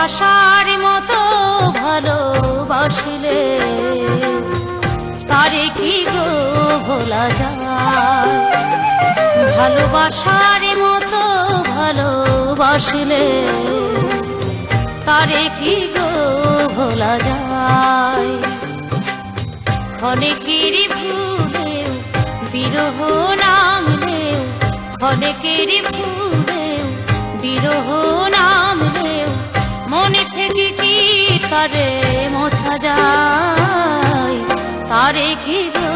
ভালোবাসার মতো ভালোবাসলে তারে কি গো ভোলা যায়। ভালোবাসার মতো ভালোবাসলে তারে কি গো ভোলা যায়। ক্ষণেকের ভুলেও বিরহ নামলেও, ক্ষণেকের ভুলেও বিরহ নামলেও মনে থেকে কি তারে মোছা যায়, তারে কি গো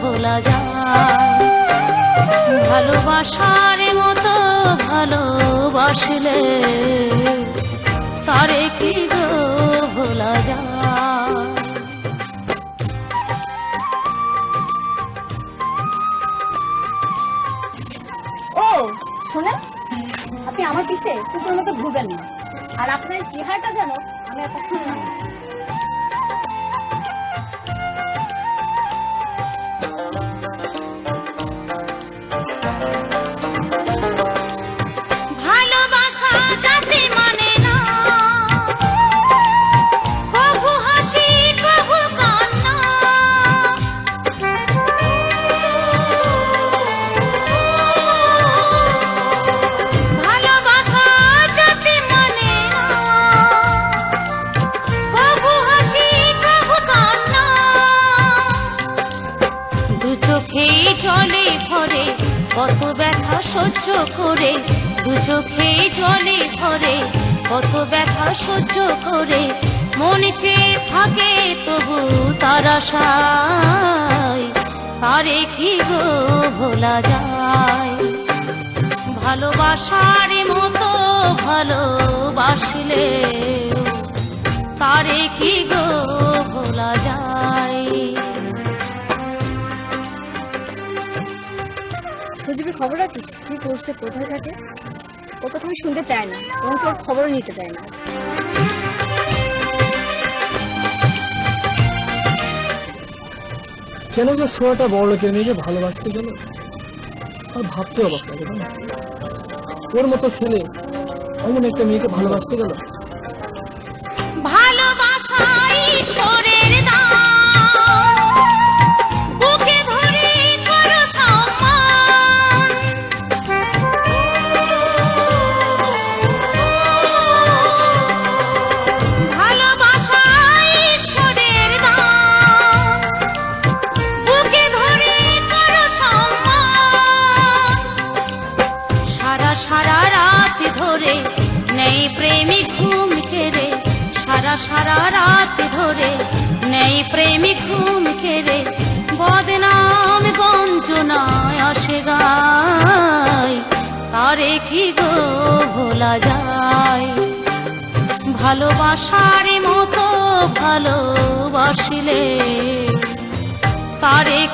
ভোলা যায়। ভালোবাসার মতো ভালোবাসলে তারে কি গো ভোলা যায়। ও শোনেন, আপনি আমার পিছে কুকুরের মতো ঘুরবেন না। আর আপনার চেহারাটা যেন আমি এতক্ষণ না। ভালোবাসা যাতে মানে না, কভু হাসি কভু কান্না। ভালোবাসা যাতে মানে না, কভু হাসি কভু কান্না। দু চোখেই জলে ভরে কত ব্যথা সহ্য করে, দু চোখেই জলে ভরে কত ব্যথা সহ্য করে মন চেয়ে থাকে তবু তার আশায়, তারে কি গো ভোলা যায়। ভালোবাসার মতো ভালোবাসলে তারে কি গো ভোলা যায়। সজীবের খবর রাখিস, কি করছে, কোথায় থাকে? ও কথা আমি শুনতে চাই না এবং তোর খবরও নিতে চাই না। কেন যে ছোঁয়াটা বড় লোকের মেয়েকে ভালোবাসতে গেল আর ভাবতে অবাক লাগে না। ওর মতো ছেলে এমন একটা মেয়েকে ভালোবাসতে গেল। ভালোবাসা ঈশ্বরের দান, বুকে ধরে করো সম্মান। ভালোবাসা ঈশ্বরের দান, বুকে ধরে করো সম্মান। সারা সারা রাত ধরে নেই প্রেমিক ঘুম কেড়ে, সারা সারা রাত ধরে নেই প্রেমিক ঘুম কেড়ে বদনাম বঞ্চনায় আসে গায়, তারে কি গো ভোলা যায়। ভালোবাসার মতো ভালোবাসলে তারে